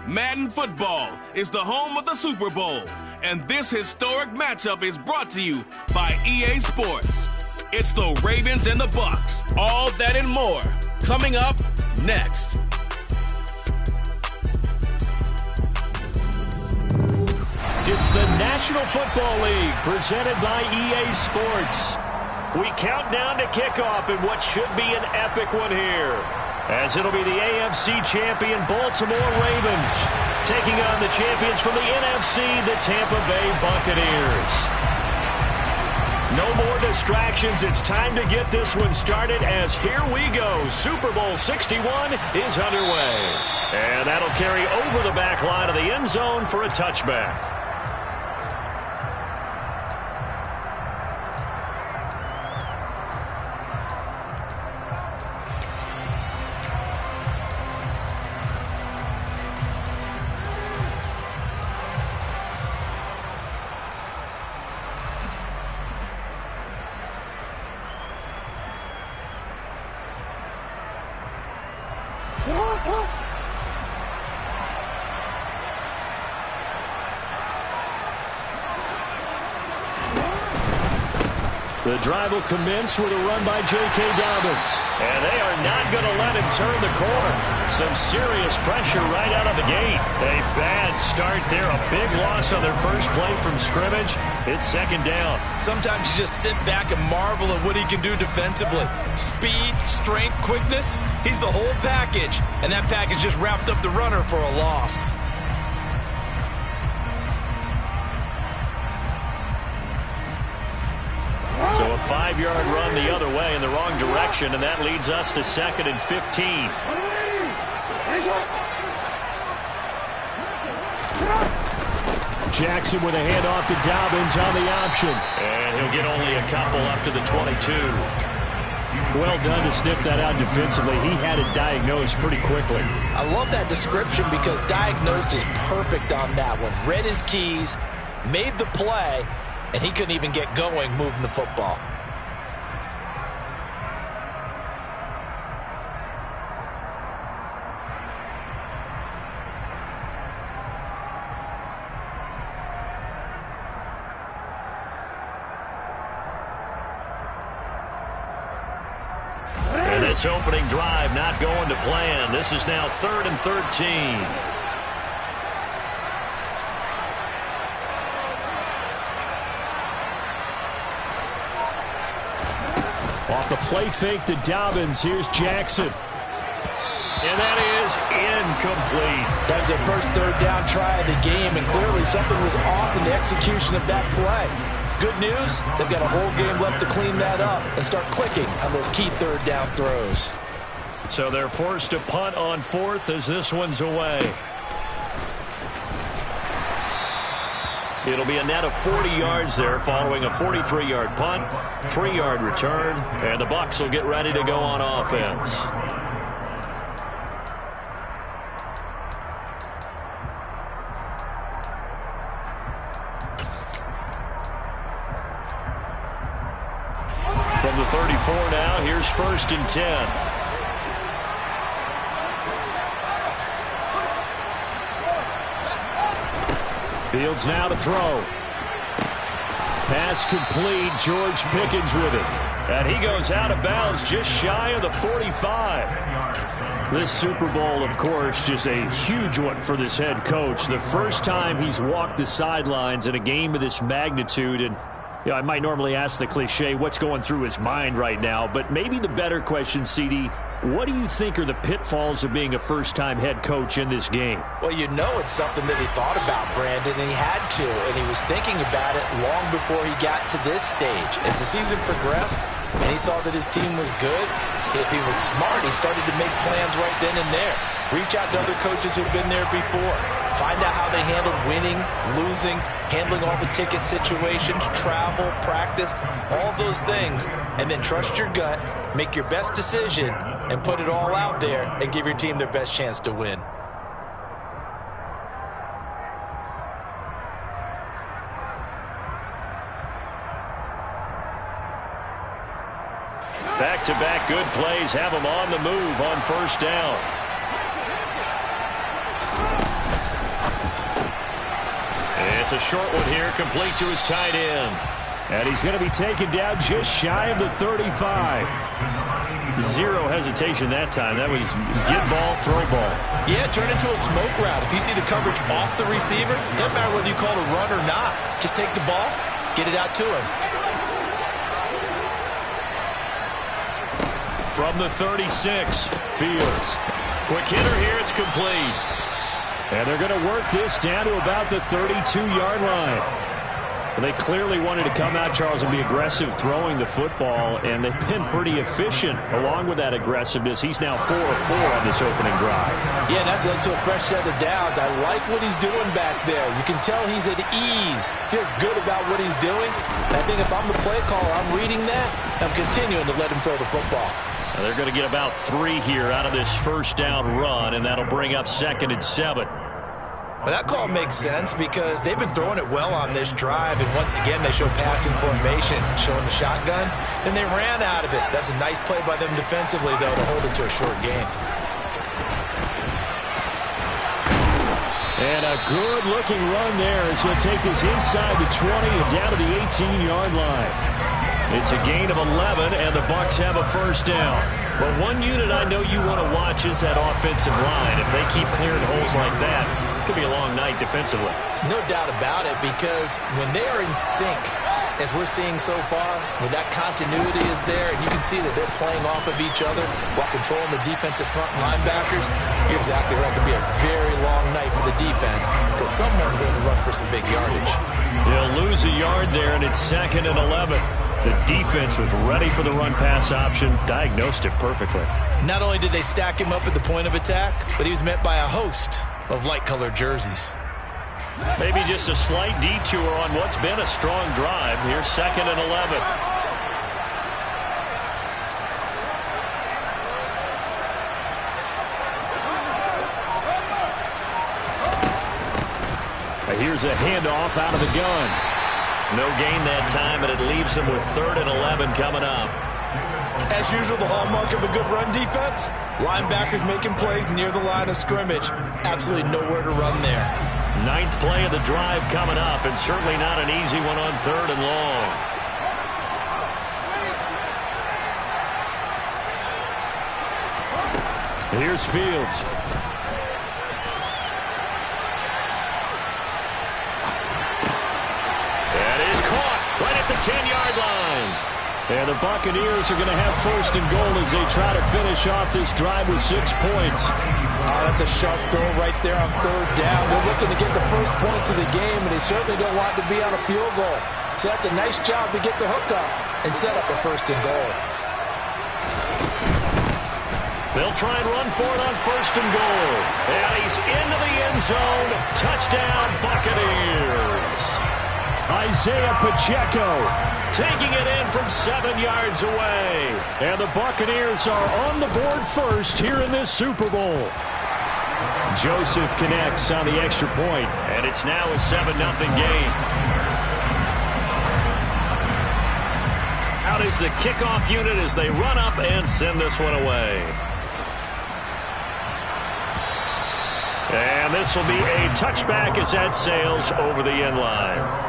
Madden Football is the home of the Super Bowl, and this historic matchup is brought to you by EA Sports. It's the Ravens and the Bucs. All that and more coming up next. It's the National Football League presented by EA Sports. We count down to kickoff in what should be an epic one here, as it'll be the AFC champion Baltimore Ravens taking on the champions from the NFC, the Tampa Bay Buccaneers. No more distractions. It's time to get this one started, as here we go. Super Bowl 61 is underway. And that'll carry over the back line of the end zone for a touchback. The drive will commence with a run by J.K. Dobbins. And they are not going to let him turn the corner. Some serious pressure right out of the gate. A bad start there. A big loss on their first play from scrimmage. It's second down. Sometimes you just sit back and marvel at what he can do defensively. Speed, strength, quickness. He's the whole package. And that package just wrapped up the runner for a loss. So a 5-yard run the other way in the wrong direction, and that leads us to 2nd and 15. Jackson with a handoff to Dobbins on the option. And he'll get only a couple up to the 22. Well done to sniff that out defensively. He had it diagnosed pretty quickly. I love that description because diagnosed is perfect on that one. Read his keys, made the play, and he couldn't even get going moving the football. And this opening drive not going to plan. This is now 3rd and 13. Off the play fake to Dobbins. Here's Jackson. And that is incomplete. That was their first third down try of the game, and clearly something was off in the execution of that play. Good news, they've got a whole game left to clean that up and start clicking on those key third down throws. So they're forced to punt on 4th as this one's away. It'll be a net of 40 yards there following a 43-yard punt, 3-yard return, and the Bucs will get ready to go on offense. From the 34 now, here's 1st and 10. Fields now to throw. Pass complete. George Pickens with it. And he goes out of bounds just shy of the 45. This Super Bowl, of course, just a huge one for this head coach. The first time he's walked the sidelines in a game of this magnitude. And you know, I might normally ask the cliche, what's going through his mind right now? But maybe the better question, CD, what do you think are the pitfalls of being a first-time head coach in this game? Well, you know it's something that he thought about, Brandon, and he had to. And he was thinking about it long before he got to this stage. As the season progressed and he saw that his team was good, if he was smart, he started to make plans right then and there. Reach out to other coaches who've been there before. Find out how they handled winning, losing, handling all the ticket situations, travel, practice, all those things. And then trust your gut, make your best decision, and put it all out there and give your team their best chance to win. Back-to-back good plays have them on the move on 1st down. It's a short one here, complete to his tight end. And he's going to be taken down just shy of the 35. Zero hesitation that time. That was get ball, throw ball. Yeah, turn into a smoke route. If you see the coverage off the receiver, doesn't matter whether you call it a run or not. Just take the ball, get it out to him. From the 36, Fields. Quick hitter here, it's complete. And they're going to work this down to about the 32-yard line. They clearly wanted to come out, Charles, and be aggressive throwing the football, and they've been pretty efficient along with that aggressiveness. He's now 4 of 4 on this opening drive. Yeah, that's led to a fresh set of downs. I like what he's doing back there. You can tell he's at ease. Feels good about what he's doing. I think if I'm the play caller, I'm reading that. I'm continuing to let him throw the football. They're going to get about 3 here out of this first down run, and that'll bring up 2nd and 7. But that call makes sense because they've been throwing it well on this drive, and once again they show passing formation, showing the shotgun. Then they ran out of it. That's a nice play by them defensively, though, to hold it to a short game. And a good-looking run there as he'll take this inside the 20 and down to the 18-yard line. It's a gain of 11, and the Bucs have a first down. But one unit I know you want to watch is that offensive line. If they keep clearing holes like that, it could be a long night defensively. No doubt about it, because when they are in sync, as we're seeing so far, when that continuity is there, and you can see that they're playing off of each other while controlling the defensive front linebackers, you're exactly right. It could be a very long night for the defense because someone's going to run for some big yardage. They'll lose a yard there, and it's 2nd and 11. The defense was ready for the run-pass option, diagnosed it perfectly. Not only did they stack him up at the point of attack, but he was met by a host of light-colored jerseys. Maybe just a slight detour on what's been a strong drive. Here's 2nd and 11. Here's a handoff out of the gun. No gain that time, and it leaves them with 3rd and 11 coming up. As usual, the hallmark of a good run defense, linebackers making plays near the line of scrimmage. Absolutely nowhere to run there. 9th play of the drive coming up, and certainly not an easy one on 3rd and long. Here's Fields. That is caught right at the 10-yard line. And the Buccaneers are going to have 1st and goal as they try to finish off this drive with 6 points. That's a sharp throw right there on 3rd down. They're looking to get the first points of the game, and they certainly don't want to be on a field goal. So that's a nice job to get the hook up and set up a 1st and goal. They'll try and run for it on 1st and goal. And he's into the end zone. Touchdown, Buccaneers. Isaiah Pacheco taking it in from 7 yards away. And the Buccaneers are on the board first here in this Super Bowl. Joseph connects on the extra point. And it's now a 7-0 game. Out is the kickoff unit as they run up and send this one away. And this will be a touchback as that sails over the end line.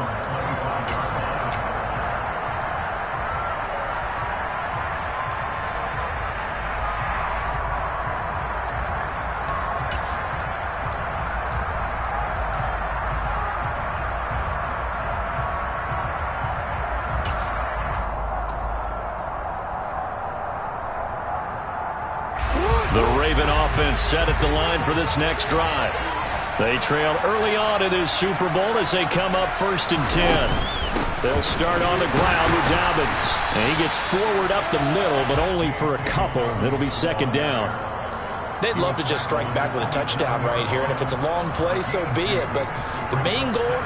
The Raven offense set at the line for this next drive. They trail early on in this Super Bowl as they come up 1st and 10. They'll start on the ground with Dobbins. And he gets forward up the middle, but only for a couple. It'll be 2nd down. They'd love to just strike back with a touchdown right here, and if it's a long play, so be it. But the main goal,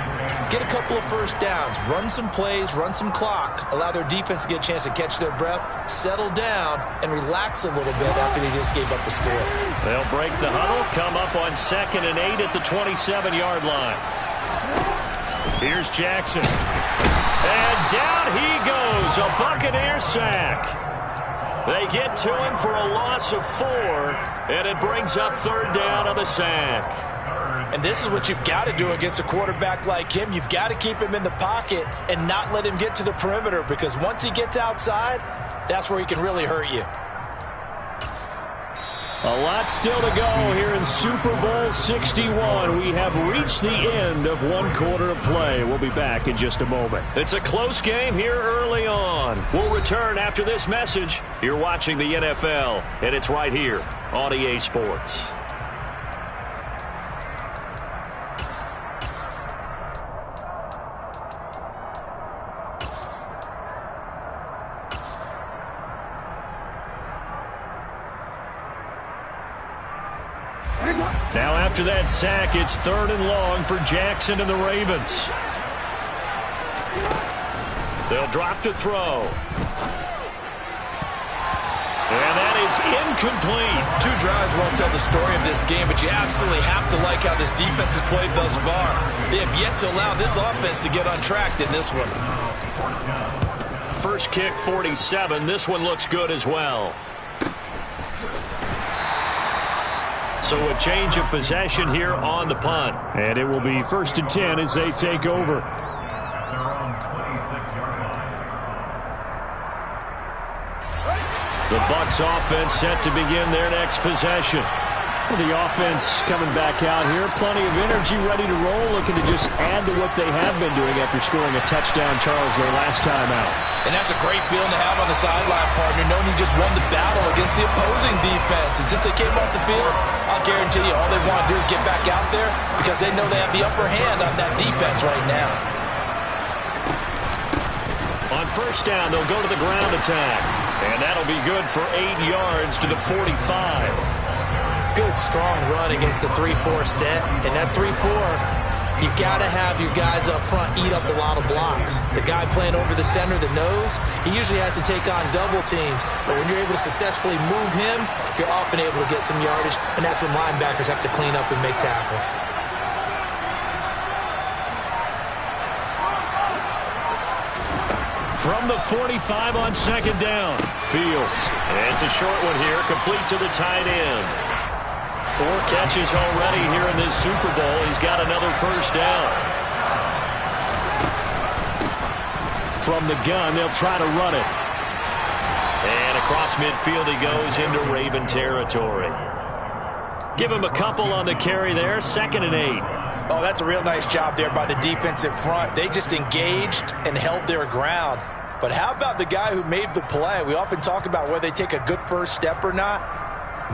get a couple of 1st downs, run some plays, run some clock, allow their defense to get a chance to catch their breath, settle down, and relax a little bit after they just gave up the score. They'll break the huddle, come up on 2nd and 8 at the 27-yard line. Here's Jackson. And down he goes, a Buccaneer sack. They get to him for a loss of 4, and it brings up 3rd down on the sack. And this is what you've got to do against a quarterback like him. You've got to keep him in the pocket and not let him get to the perimeter, because once he gets outside, that's where he can really hurt you. A lot still to go here in Super Bowl 61. We have reached the end of one quarter of play. We'll be back in just a moment. It's a close game here early on. We'll return after this message. You're watching the NFL, and it's right here on EA Sports. Now after that sack, it's 3rd and long for Jackson and the Ravens. They'll drop to throw. And that is incomplete. 2 drives won't tell the story of this game, but you absolutely have to like how this defense has played thus far. They have yet to allow this offense to get untracked in this one. First kick, 47. This one looks good as well. So a change of possession here on the punt. And it will be 1st and 10 as they take over. The Bucs offense set to begin their next possession. Well, the offense coming back out here. Plenty of energy, ready to roll, looking to just add to what they have been doing after scoring a touchdown, Charles, their last time out. And that's a great feeling to have on the sideline, partner, knowing you just won the battle against the opposing defense. And since they came off the field, I'll guarantee you all they want to do is get back out there, because they know they have the upper hand on that defense right now. On 1st down, they'll go to the ground attack. And that'll be good for 8 yards to the 45. Good, strong run against the 3-4 set. And that 3-4, you got to have your guys up front eat up a lot of blocks. The guy playing over the center, the nose, he usually has to take on double teams. But when you're able to successfully move him, you're often able to get some yardage. And that's when linebackers have to clean up and make tackles. From the 45 on 2nd down. Fields. And it's a short one here, complete to the tight end. 4 catches already here in this Super Bowl. He's got another 1st down. From the gun, they'll try to run it. And across midfield he goes into Raven territory. Give him a couple on the carry there, 2nd and 8. Oh, that's a real nice job there by the defensive front. They just engaged and held their ground. But how about the guy who made the play? We often talk about whether they take a good first step or not.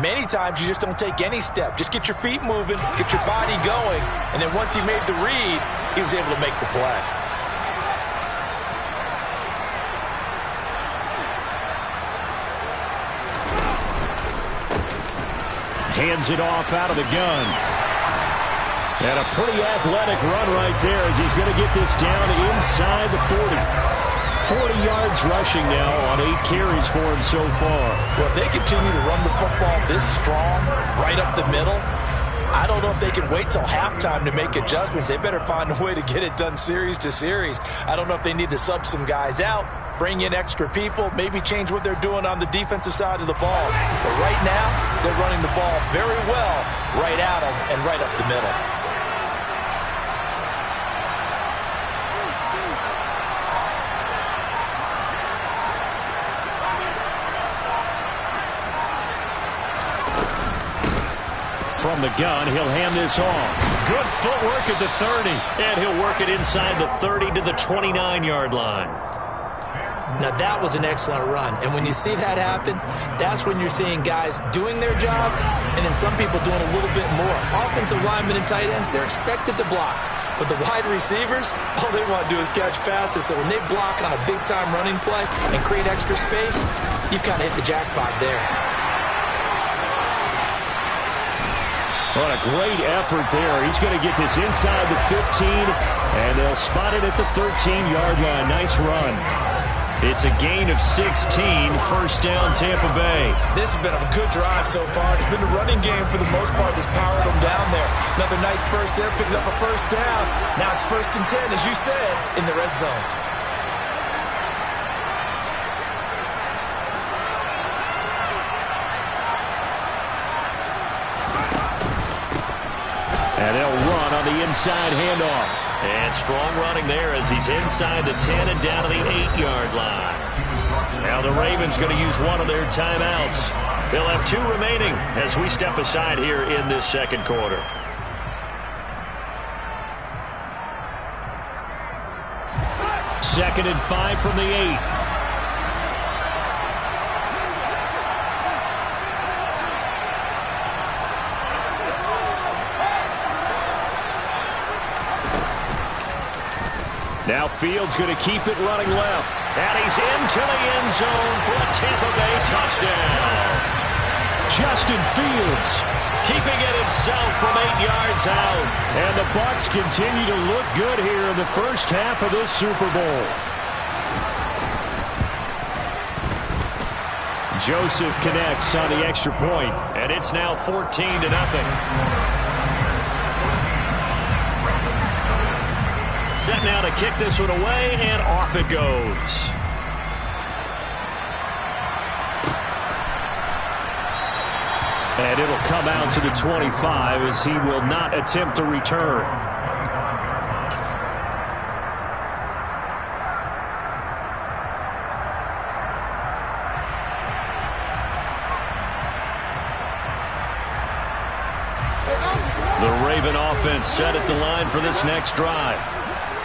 Many times you just don't take any step. Just get your feet moving, get your body going, and then once he made the read, he was able to make the play. Hands it off out of the gun. And a pretty athletic run right there as he's going to get this down inside the 40. 40 yards rushing now on 8 carries for him so far. Well, if they continue to run the football this strong, right up the middle, I don't know if they can wait till halftime to make adjustments. They better find a way to get it done series to series. I don't know if they need to sub some guys out, bring in extra people, maybe change what they're doing on the defensive side of the ball. But right now, they're running the ball very well right at them and right up the middle. From the gun, he'll hand this off. Good footwork at the 30. And he'll work it inside the 30 to the 29-yard line. Now, that was an excellent run. And when you see that happen, that's when you're seeing guys doing their job and then some people doing a little bit more. Offensive linemen and tight ends, they're expected to block. But the wide receivers, all they want to do is catch passes. So when they block on a big-time running play and create extra space, you've kind of hit the jackpot there. What a great effort there. He's going to get this inside the 15, and they'll spot it at the 13-yard line. Nice run. It's a gain of 16, 1st down Tampa Bay. This has been a good drive so far. It's been a running game for the most part that's powered them down there. Another nice burst there, picking up a 1st down. Now it's 1st and 10, as you said, in the red zone. And they'll run inside handoff. And strong running there as he's inside the 10 and down to the 8-yard line. Now the Ravens going to use one of their timeouts. They'll have 2 remaining as we step aside here in this second quarter. Second and 5 from the 8. Now Fields going to keep it running left. And he's into the end zone for a Tampa Bay touchdown. Justin Fields keeping it himself from 8 yards out. And the Bucs continue to look good here in the first half of this Super Bowl. Joseph connects on the extra point. And it's now 14-0. Set now to kick this one away, and off it goes. And it'll come out to the 25 as he will not attempt to return. The Raven offense set at the line for this next drive.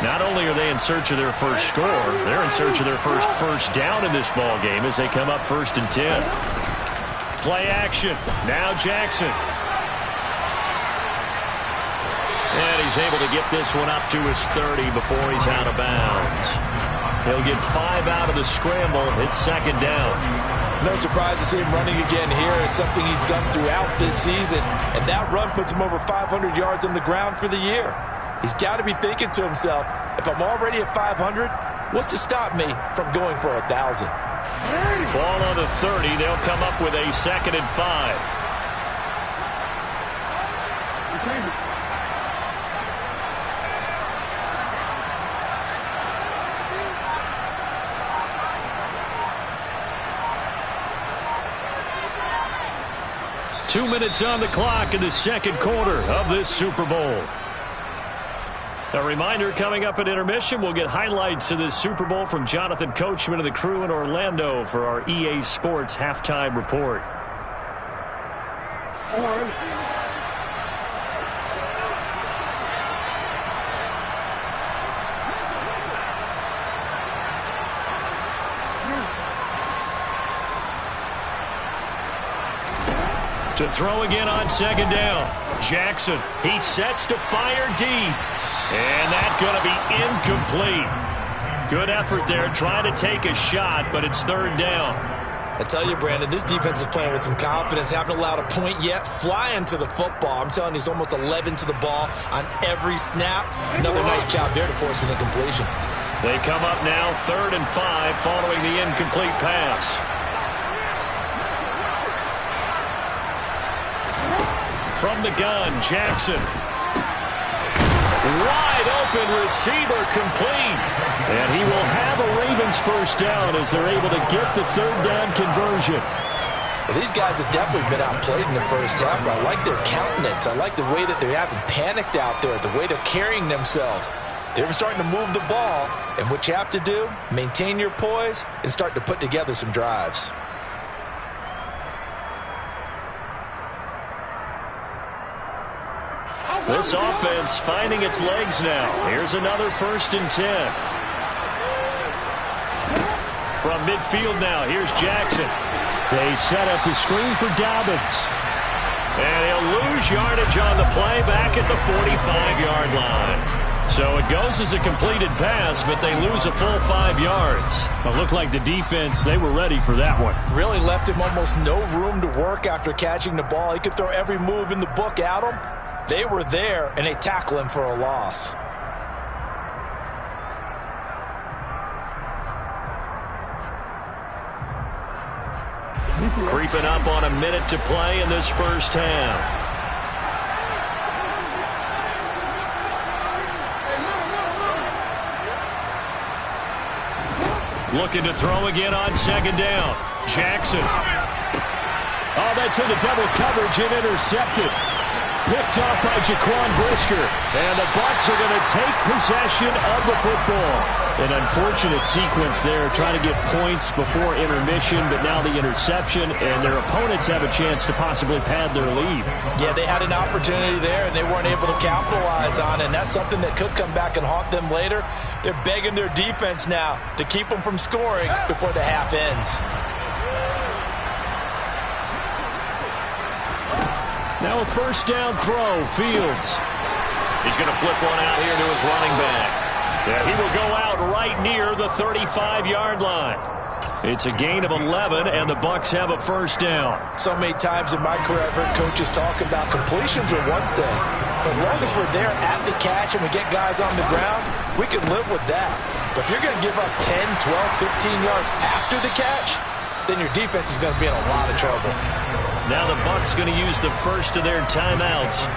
Not only are they in search of their first score, they're in search of their first down in this ball game as they come up 1st and 10. Play action. Now Jackson. And he's able to get this one up to his 30 before he's out of bounds. He'll get 5 out of the scramble. It's 2nd down. No surprise to see him running again here. It's something he's done throughout this season. And that run puts him over 500 yards on the ground for the year. He's got to be thinking to himself, if I'm already at 500, what's to stop me from going for 1,000? Ball on the 30. They'll come up with a 2nd and 5. Two minutes on the clock in the second quarter of this Super Bowl. A reminder, coming up at intermission, we'll get highlights of this Super Bowl from Jonathan Coachman and the crew in Orlando for our EA Sports halftime report. To throw again on 2nd down. Jackson, he sets to fire deep. And that's going to be incomplete. Good effort there, trying to take a shot, but it's 3rd down. I tell you, Brandon, this defense is playing with some confidence. Haven't allowed a point yet. Flying to the football. I'm telling you, he's almost 11 to the ball on every snap. Another nice job there to force an incompletion. They come up now 3rd and 5 following the incomplete pass. From the gun, Jackson. Wide open receiver complete. And he will have a Ravens first down as they're able to get the 3rd down conversion. Well, these guys have definitely been outplayed in the first half, but I like their countenance. I like the way that they haven't panicked out there, the way they're carrying themselves. They're starting to move the ball, and what you have to do, maintain your poise and start to put together some drives. This offense finding its legs now. Here's another 1st and 10. From midfield now, here's Jackson. They set up the screen for Dobbins. And he'll lose yardage on the play back at the 45-yard line. So it goes as a completed pass, but they lose a full 5 yards. It looked like the defense, they were ready for that one. Really left him almost no room to work after catching the ball. He could throw every move in the book at him. They were there, and they tackle him for a loss. Creeping up on a minute to play in this first half. Looking to throw again on 2nd down. Jackson. Oh, that's into double coverage and intercepted. picked off by Jaquan Brisker. And the Bucs are going to take possession of the football. An unfortunate sequence there, trying to get points before intermission, but now the interception, and their opponents have a chance to possibly pad their lead. Yeah, they had an opportunity there, and they weren't able to capitalize on it, and that's something that could come back and haunt them later. They're begging their defense now to keep them from scoring before the half ends. Now a first down throw, Fields. He's going to flip one out here to his running back. Yeah, he will go out right near the 35-yard line. It's a gain of 11, and the Bucs have a first down. So many times in my career I've heard coaches talk about completions are one thing. As long as we're there at the catch and we get guys on the ground, we can live with that. But if you're going to give up 10, 12, 15 yards after the catch, then your defense is going to be in a lot of trouble. Now the Bucs going to use the first of their timeouts,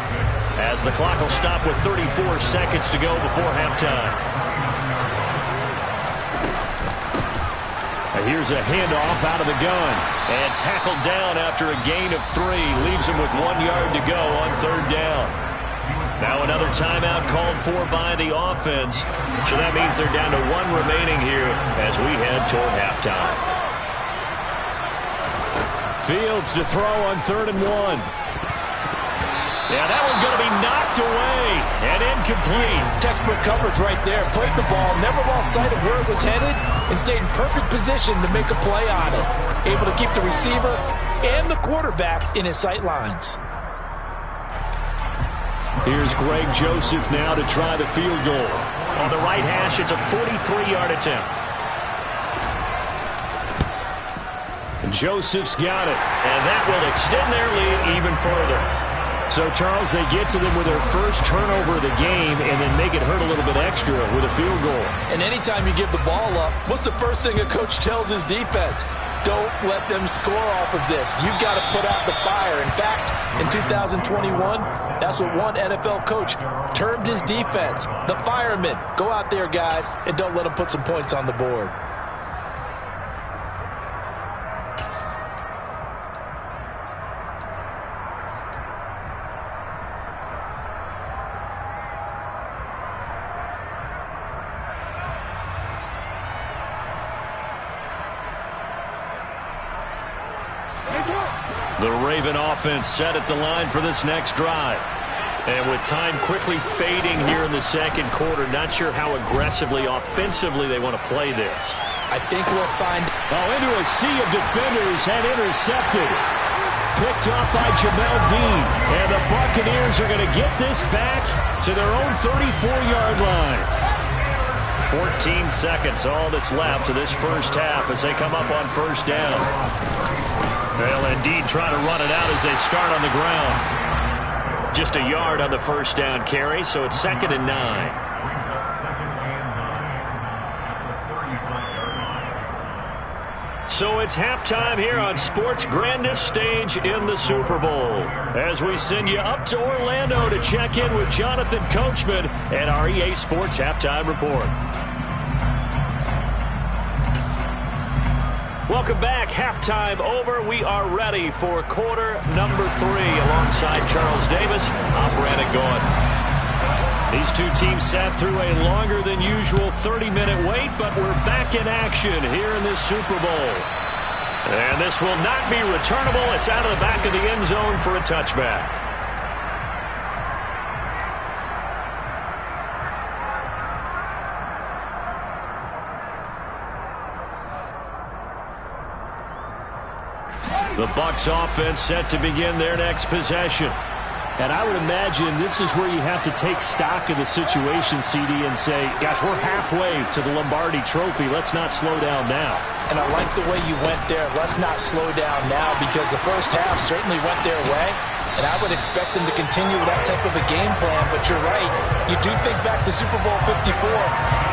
as the clock will stop with 34 seconds to go before halftime. Here's a handoff out of the gun. And tackled down after a gain of 3. Leaves him with 1 yard to go on third down. Now another timeout called for by the offense. So that means they're down to 1 remaining here as we head toward halftime. Fields to throw on 3rd and 1. Yeah, that one's going to be knocked away and incomplete. Textbook coverage right there. Played the ball, never lost sight of where it was headed, and stayed in perfect position to make a play on it. Able to keep the receiver and the quarterback in his sight lines. Here's Greg Joseph now to try the field goal. On the right hash, it's a 43-yard attempt. Joseph's got it. And that will extend their lead even further. So, Charles, they get to them with their first turnover of the game and then make it hurt a little bit extra with a field goal. And anytime you give the ball up, what's the first thing a coach tells his defense? Don't let them score off of this. You've got to put out the fire. In fact, in 2021, that's what one NFL coach termed his defense. The firemen. Go out there, guys, and don't let them put some points on the board. The Raven offense set at the line for this next drive. And with time quickly fading here in the second quarter, not sure how aggressively, offensively they want to play this. I think we'll find... into a sea of defenders and intercepted. Picked off by Jamel Dean. And the Buccaneers are going to get this back to their own 34-yard line. 14 seconds, all that's left to this first half as they come up on first down. They'll indeed try to run it out as they start on the ground. Just a yard on the first down carry, so it's 2nd and 9. So it's halftime here on sports' grandest stage in the Super Bowl, as we send you up to Orlando to check in with Jonathan Coachman and our EA Sports Halftime Report. Welcome back. Halftime over. We are ready for quarter number 3. Alongside Charles Davis, I'm Brandon Gordon. These two teams sat through a longer than usual 30-minute wait, but we're back in action here in this Super Bowl. And this will not be returnable. It's out of the back of the end zone for a touchback. The Bucs offense set to begin their next possession. And I would imagine this is where you have to take stock of the situation, CD, and say, gosh, we're halfway to the Lombardi Trophy. Let's not slow down now. And I like the way you went there. Let's not slow down now, because the first half certainly went their way. And I would expect them to continue with that type of a game plan. But you're right. You do think back to Super Bowl 54.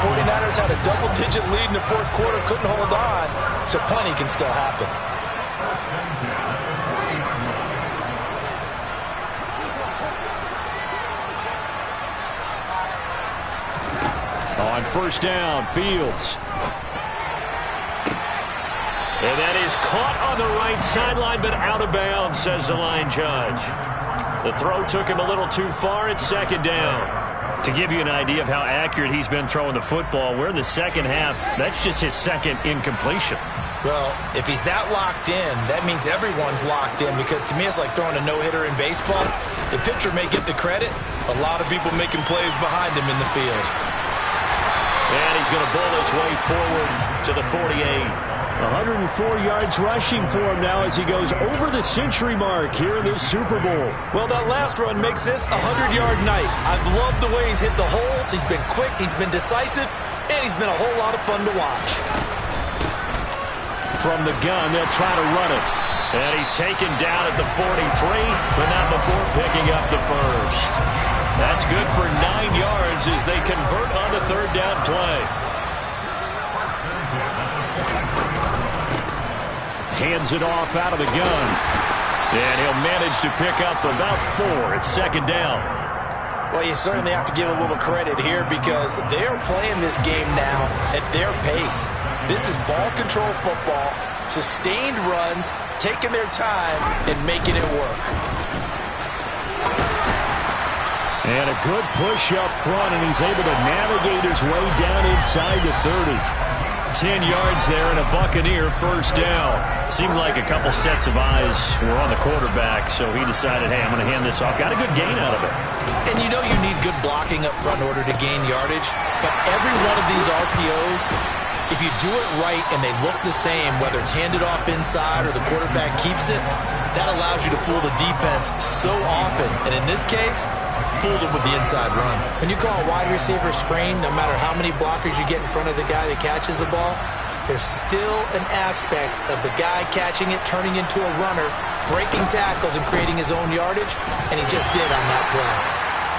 49ers had a double-digit lead in the fourth quarter, couldn't hold on. So plenty can still happen. On first down, Fields. And that is caught on the right sideline, but out of bounds, says the line judge. The throw took him a little too far. It's second down. To give you an idea of how accurate he's been throwing the football, we're in the second half. That's just his second incompletion. Well, if he's that locked in, that means everyone's locked in, because to me it's like throwing a no-hitter in baseball. The pitcher may get the credit, a lot of people making plays behind him in the field. And he's going to bowl his way forward to the 48. 104 yards rushing for him now as he goes over the century mark here in this Super Bowl. Well, that last run makes this a 100-yard night. I've loved the way he's hit the holes. He's been quick, he's been decisive, and he's been a whole lot of fun to watch. From the gun, they'll try to run it. And he's taken down at the 43, but not before picking up the first. That's good for 9 yards as they convert on the third down play. Hands it off out of the gun. And he'll manage to pick up about 4 at second down. Well, you certainly have to give a little credit here, because they're playing this game now at their pace. This is ball control football, sustained runs, taking their time and making it work. And a good push up front, and he's able to navigate his way down inside the 30. 10 yards there and a Buccaneer first down. Seemed like a couple sets of eyes were on the quarterback, so he decided, hey, I'm going to hand this off. Got a good gain out of it. And you know you need good blocking up front in order to gain yardage, but every one of these RPOs, if you do it right and they look the same, whether it's handed off inside or the quarterback keeps it, that allows you to fool the defense so often. And in this case, fooled him with the inside run. When you call a wide receiver screen, no matter how many blockers you get in front of the guy that catches the ball, there's still an aspect of the guy catching it, turning into a runner, breaking tackles and creating his own yardage, and he just did on that play.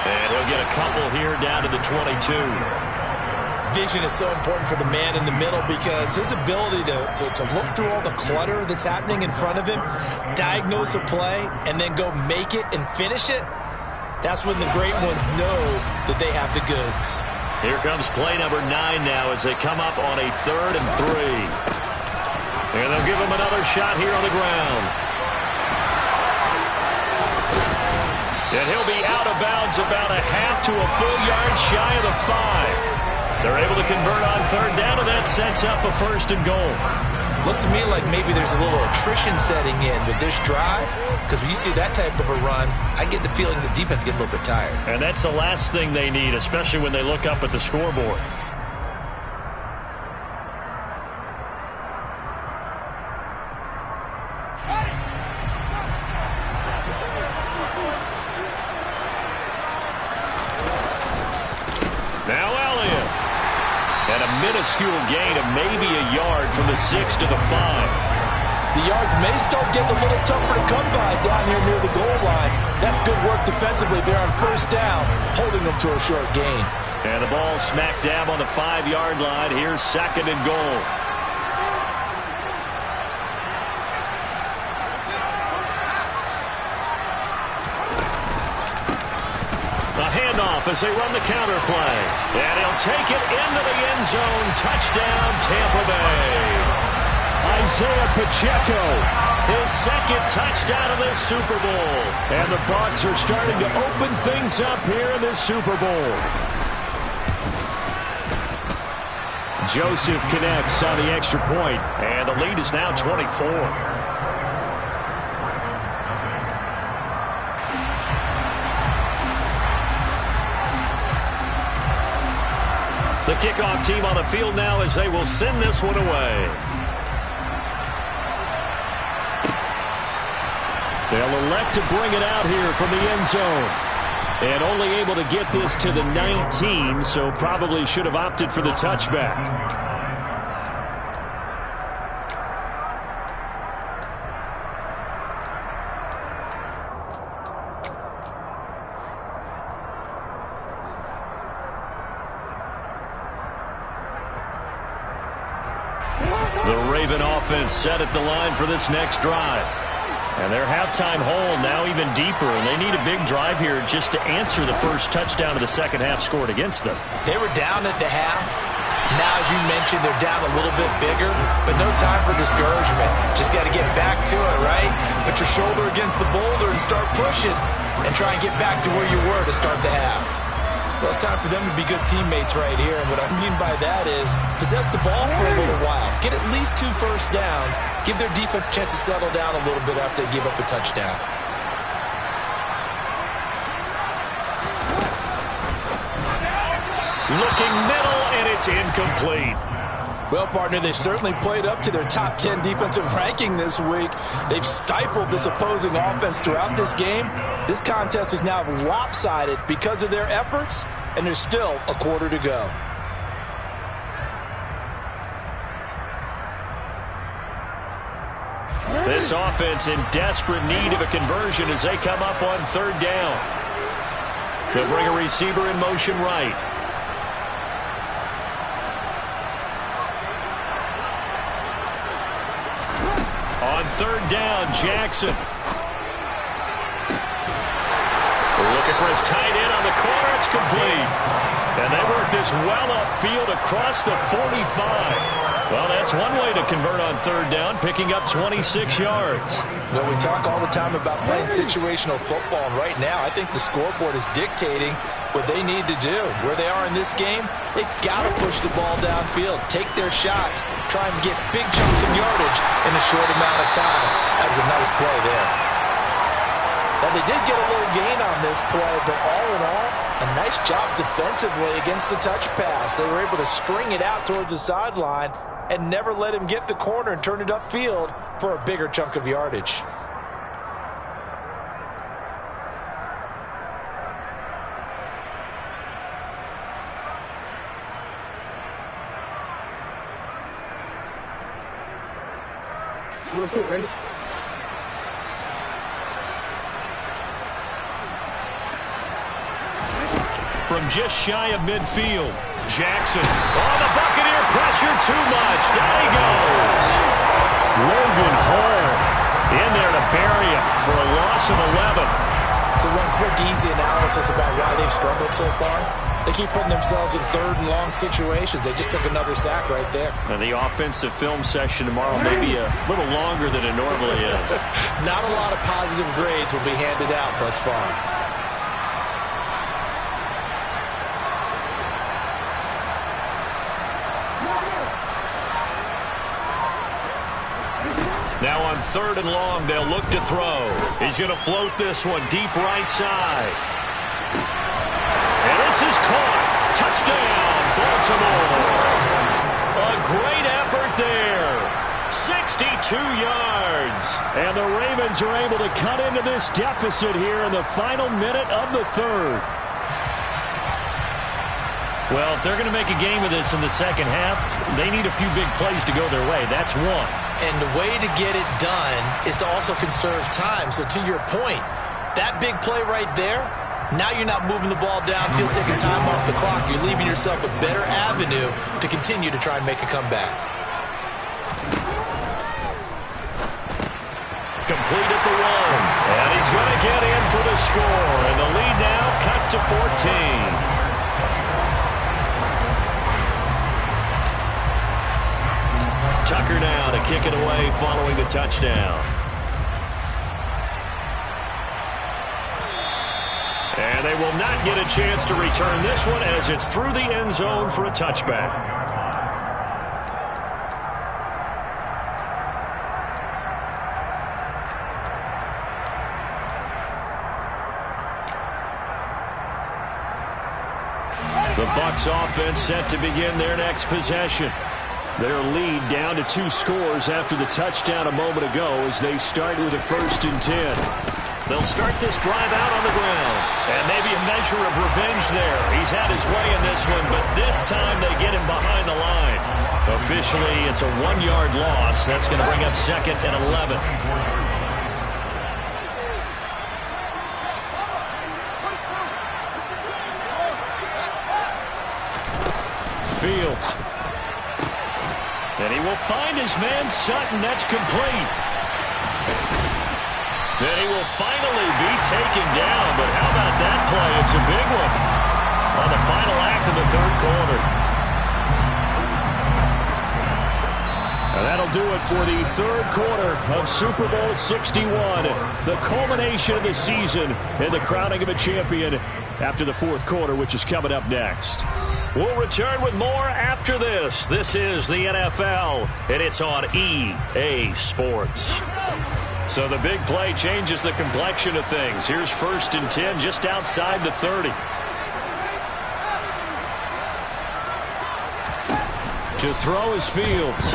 And he'll get a couple here down to the 22. Vision is so important for the man in the middle, because his ability to look through all the clutter that's happening in front of him, diagnose a play, and then go make it and finish it, that's when the great ones know that they have the goods. Here comes play number 9 now as they come up on a 3rd and 3. And they'll give him another shot here on the ground. And he'll be out of bounds about a half to a full yard shy of the 5. They're able to convert on 3rd down, and that sets up a 1st and goal. Looks to me like maybe there's a little attrition setting in with this drive, because when you see that type of a run, I get the feeling the defense gets a little bit tired. And that's the last thing they need, especially when they look up at the scoreboard. Minuscule gain of maybe a yard from the 6 to the 5. The yards may start getting a little tougher to come by down here near the goal line. That's good work defensively there on 1st down, holding them to a short gain. And the ball smack dab on the 5-yard line. Here's 2nd and goal. Handoff as they run the counter play. And he'll take it into the end zone. Touchdown, Tampa Bay. Isaiah Pacheco, his 2nd touchdown of this Super Bowl. And the Bucs are starting to open things up here in this Super Bowl. Joseph connects on the extra point. And the lead is now 24. The kickoff team on the field now as they will send this one away. They'll elect to bring it out here from the end zone. And only able to get this to the 19, so probably should have opted for the touchback. The Raven offense set at the line for this next drive. And their halftime hole now even deeper, and they need a big drive here just to answer the first touchdown of the second half scored against them. They were down at the half. Now, as you mentioned, they're down a little bit bigger, but no time for discouragement. Just got to get back to it, right? Put your shoulder against the boulder and start pushing, and try and get back to where you were to start the half. Well, it's time for them to be good teammates right here, and what I mean by that is possess the ball for a little while, get at least 2 first downs, give their defense a chance to settle down a little bit after they give up a touchdown. Looking middle, and it's incomplete. Well, partner, they've certainly played up to their top 10 defensive ranking this week. They've stifled this opposing offense throughout this game. This contest is now lopsided because of their efforts, and there's still a quarter to go. This offense in desperate need of a conversion as they come up on 3rd down. They'll bring a receiver in motion right. On 3rd down, Jackson. Looking for his tight end on the corner. It's complete. And they work this well upfield across the 45. Well, that's one way to convert on 3rd down, picking up 26 yards. Well, we talk all the time about playing situational football, and right now I think the scoreboard is dictating what they need to do. Where they are in this game, they've got to push the ball downfield, take their shots, try and get big chunks of yardage in a short amount of time. That was a nice play there. Now, they did get a little gain on this play, but all in all, a nice job defensively against the touch pass. They were able to string it out towards the sideline and never let him get the corner and turn it upfield for a bigger chunk of yardage. Ready? From just shy of midfield, Jackson. Oh, the Buccaneer pressure too much. Down he goes. Logan Hall in there to bury him for a loss of 11. So one quick, easy analysis about why they've struggled so far. They keep putting themselves in 3rd and long situations. They just took another sack right there. And the offensive film session tomorrow may be a little longer than it normally is. Not a lot of positive grades will be handed out thus far. Now on 3rd and long, they'll look to throw. He's going to float this one deep right side. And this is caught. Touchdown, Baltimore. A great effort there. 62 yards. And the Ravens are able to cut into this deficit here in the final minute of the 3rd. Well, if they're going to make a game of this in the second half, they need a few big plays to go their way. That's one. And the way to get it done is to also conserve time. So to your point, that big play right there, now you're not moving the ball downfield, taking time off the clock. You're leaving yourself a better avenue to continue to try and make a comeback. Complete at the 1. And he's going to get in for the score. And the lead now cut to 14. Tucker now to kick it away following the touchdown. And they will not get a chance to return this one as it's through the end zone for a touchback. The Bucs offense set to begin their next possession. Their lead down to 2 scores after the touchdown a moment ago as they start with a 1st and 10. They'll start this drive out on the ground. And maybe a measure of revenge there. He's had his way in this one, but this time they get him behind the line. Officially, it's a 1-yard loss. That's going to bring up 2nd and 11. Fields. And he will find his man Sutton. That's complete. Then he will finally be taken down. But how about that play? It's a big one on the final act of the 3rd quarter. that'll do it for the third quarter of Super Bowl 61. The culmination of the season and the crowning of a champion after the fourth quarter, which is coming up next. We'll return with more after this. This is the NFL, and it's on EA Sports. So the big play changes the complexion of things. Here's 1st and 10 just outside the 30. To throw is Fields.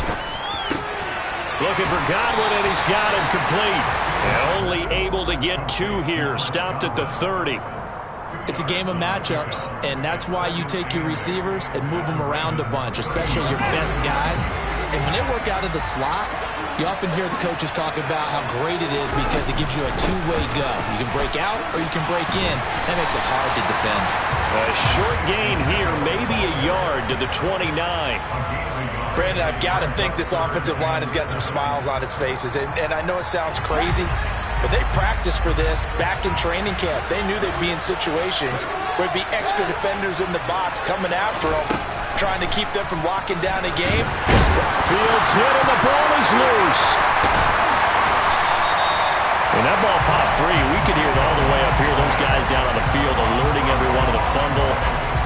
Looking for Godwin, and he's got him complete. And only able to get 2 here. Stopped at the 30. It's a game of matchups, and that's why you take your receivers and move them around a bunch, especially your best guys. And when they work out of the slot, you often hear the coaches talk about how great it is because it gives you a two-way go. You can break out or you can break in. That makes it hard to defend. A short gain here, maybe a yard to the 29. Brandon, I've got to think this offensive line has got some smiles on its faces. And I know it sounds crazy, but they practiced for this back in training camp. They knew they'd be in situations where there'd be extra defenders in the box coming after them, trying to keep them from locking down a game. Fields hit and the ball is loose. When that ball popped free, we could hear it all the way up here. Those guys down on the field alerting everyone of the fumble.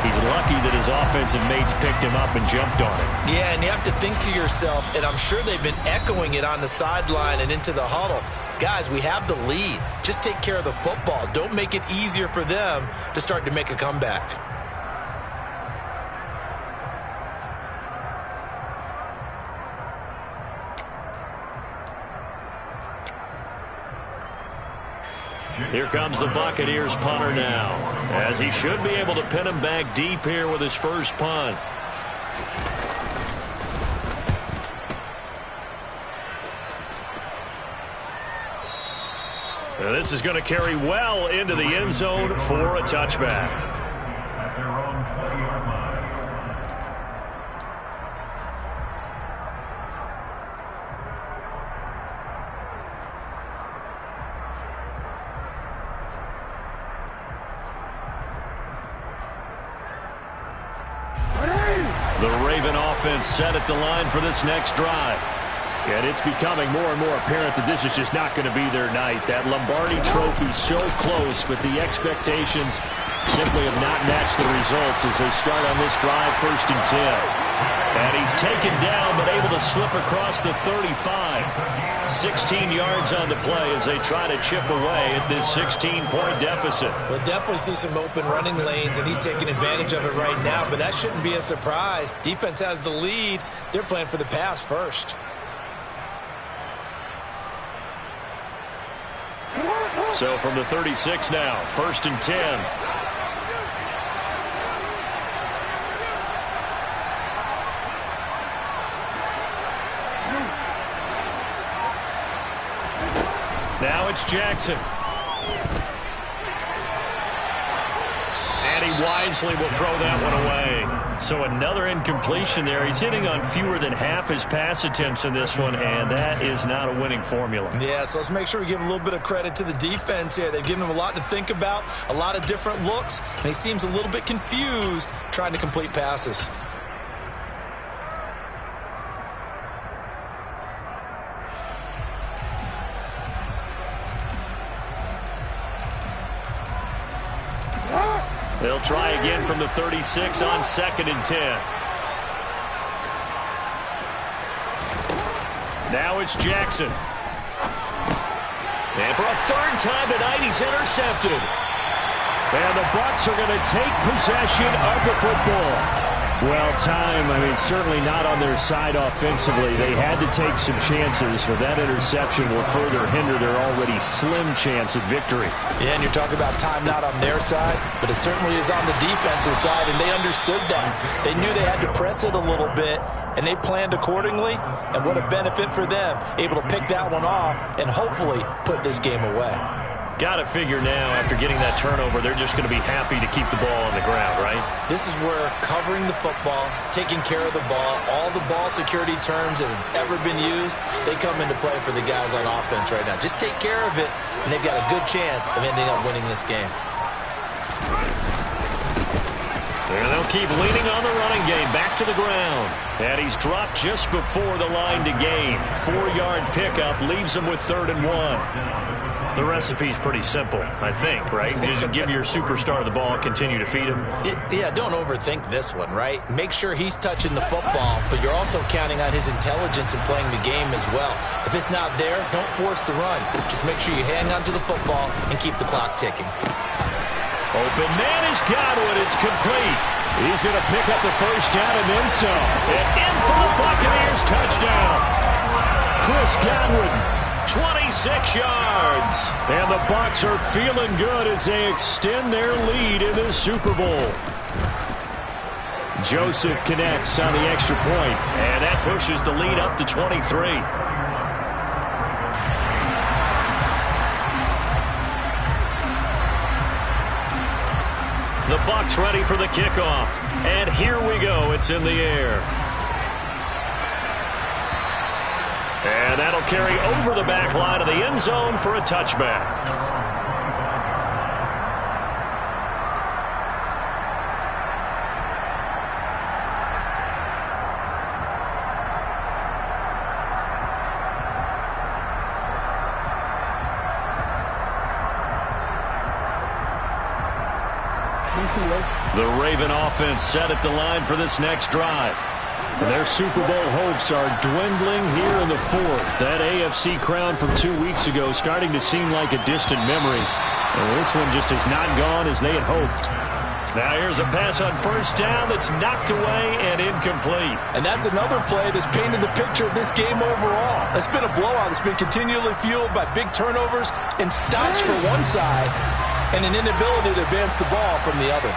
He's lucky that his offensive mates picked him up and jumped on it. Yeah, and you have to think to yourself, and I'm sure they've been echoing it on the sideline and into the huddle. Guys, we have the lead. Just take care of the football. Don't make it easier for them to start to make a comeback. Here comes the Buccaneers punter now, as he should be able to pin him back deep here with his first punt. This is going to carry well into the end zone for a touchback. The Raven offense set at the line for this next drive. And it's becoming more and more apparent that this is just not going to be their night. That Lombardi Trophy so close, but the expectations simply have not matched the results as they start on this drive, 1st and 10. And he's taken down but able to slip across the 35. 16 yards on the play as they try to chip away at this 16-point deficit. We'll definitely see some open running lanes, and he's taking advantage of it right now, but that shouldn't be a surprise. Defense has the lead. They're playing for the pass first. So from the 36 now, 1st and 10. Now it's Jackson. And he wisely will throw that one away. So another incompletion there. He's hitting on fewer than half his pass attempts in this one, and that is not a winning formula. Yeah, so let's make sure we give a little bit of credit to the defense here. They've given him a lot to think about, a lot of different looks, and he seems a little bit confused trying to complete passes. They'll try again from the 36 on 2nd and 10. Now it's Jackson. And for a 3rd time tonight, he's intercepted. And the Bucs are going to take possession of the football. Well, time, certainly not on their side offensively. They had to take some chances, but that interception will further hinder their already slim chance at victory. Yeah, and you're talking about time not on their side, but it certainly is on the defensive side, and they understood that. They knew they had to press it a little bit, and they planned accordingly, and what a benefit for them, able to pick that one off and hopefully put this game away. Got to figure now, after getting that turnover, they're just going to be happy to keep the ball on the ground, right? This is where covering the football, taking care of the ball, all the ball security terms that have ever been used, they come into play for the guys on offense right now. Just take care of it, and they've got a good chance of ending up winning this game. And they'll keep leaning on the running game. Back to the ground. And he's dropped just before the line to gain. 4-yard pickup leaves him with 3rd and 1. The recipe's pretty simple, I think, right? Just give your superstar the ball, continue to feed him. Yeah, don't overthink this one, right? Make sure he's touching the football, but you're also counting on his intelligence in playing the game as well. If it's not there, don't force the run. Just make sure you hang on to the football and keep the clock ticking. Open man is Godwin. It's complete. He's going to pick up the first down and then some. And in for the Buccaneers touchdown. Chris Godwin. 26 yards. And the Bucs are feeling good as they extend their lead in this Super Bowl. Joseph connects on the extra point. And that pushes the lead up to 23. The Bucs ready for the kickoff. And here we go. It's in the air. And that'll carry over the back line of the end zone for a touchback. The Raven offense set at the line for this next drive. And their Super Bowl hopes are dwindling here in the 4th. That AFC crown from 2 weeks ago starting to seem like a distant memory. And this one just has not gone as they had hoped. Now here's a pass on first down that's knocked away and incomplete. And that's another play that's painted the picture of this game overall. It's been a blowout. It's been continually fueled by big turnovers and stops for one side and an inability to advance the ball from the other.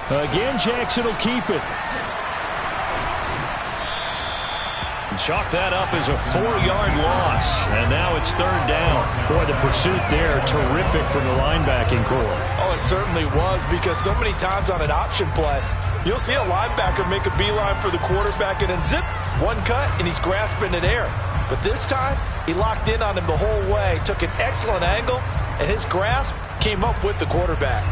Again, Jackson will keep it. Chalk that up as a 4-yard loss. And now it's 3rd down. Boy, the pursuit there, terrific from the linebacking core. Oh, it certainly was, because so many times on an option play, you'll see a linebacker make a beeline for the quarterback and then zip, one cut, and he's grasping it air. But this time, he locked in on him the whole way, took an excellent angle, and his grasp came up with the quarterback.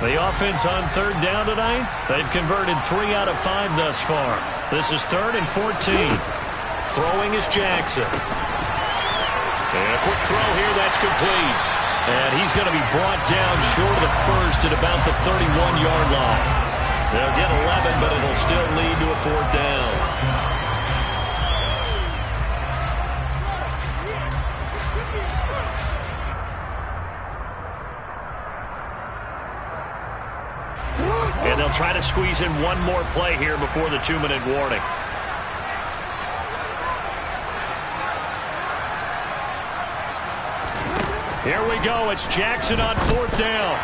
The offense on 3rd down tonight, they've converted 3 out of 5 thus far. This is 3rd and 14. Throwing is Jackson. And a quick throw here, that's complete. And he's going to be brought down short of the first at about the 31-yard line. They'll get 11, but it'll still lead to a 4th down. And they'll try to squeeze in one more play here before the 2-minute warning. Here we go. It's Jackson on 4th down.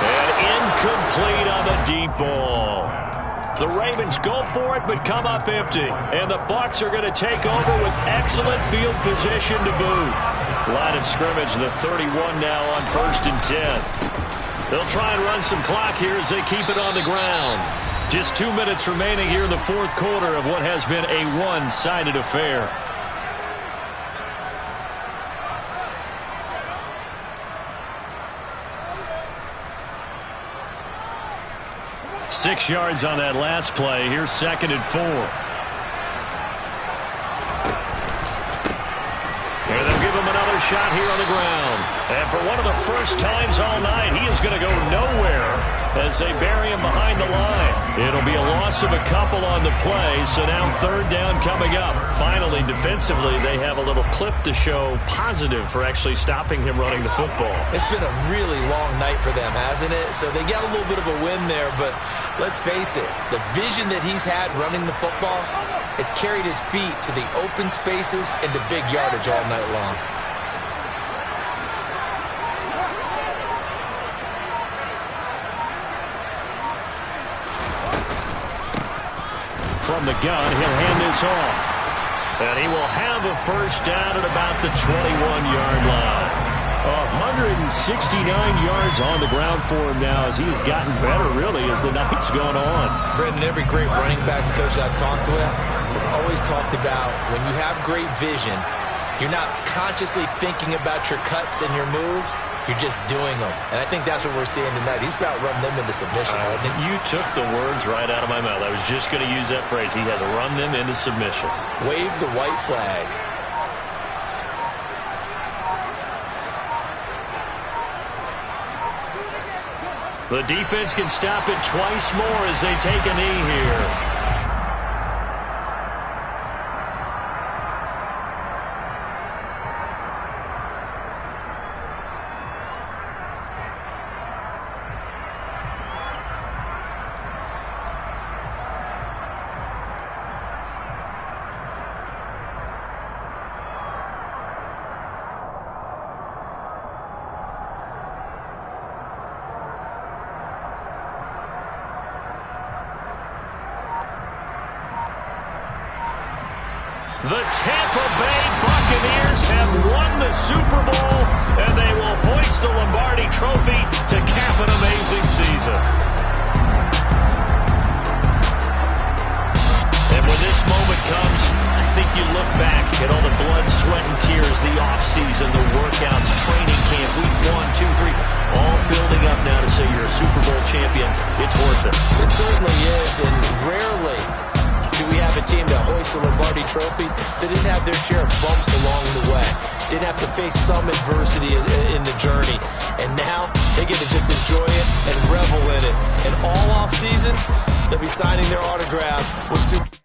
And incomplete on the deep ball. The Ravens go for it but come up empty. And the Bucs are going to take over with excellent field position to boot. Line of scrimmage, the 31 now on 1st and 10. They'll try and run some clock here as they keep it on the ground. Just 2 minutes remaining here in the 4th quarter of what has been a one-sided affair. Six yards on that last play. Here's 2nd and 4. And they'll give him another shot here on the ground. And for one of the first times all night, he is going to go nowhere as they bury him behind the line. It'll be a loss of a couple on the play, so now 3rd down coming up. Finally, defensively, they have a little clip to show positive for actually stopping him running the football. It's been a really long night for them, hasn't it? So they got a little bit of a win there, but let's face it, the vision that he's had running the football has carried his feet to the open spaces and the big yardage all night long. From the gun, he'll hand this off. And he will have a first down at about the 21-yard line. 169 yards on the ground for him now as he has gotten better, really, as the night's gone on. Brendan, every great running backs coach I've talked with has always talked about when you have great vision, you're not consciously thinking about your cuts and your moves. You're just doing them. And I think that's what we're seeing tonight. He's about run them into submission, hasn't he? You took the words right out of my mouth. I was just going to use that phrase. He has run them into submission. Wave the white flag. The defense can stop it twice more as they take a knee here. The Tampa Bay Buccaneers have won the Super Bowl, and they will hoist the Lombardi Trophy to cap an amazing season. And when this moment comes, I think you look back at all the blood, sweat, and tears, the offseason, the workouts, training camp, week 1, 2, 3, all building up now to say you're a Super Bowl champion. It's worth it. It certainly is, and rarely do we have a team that hoists the Lombardi Trophy that didn't have their share of bumps along the way, didn't have to face some adversity in the journey, and now they get to just enjoy it and revel in it. And all off season, they'll be signing their autographs with Super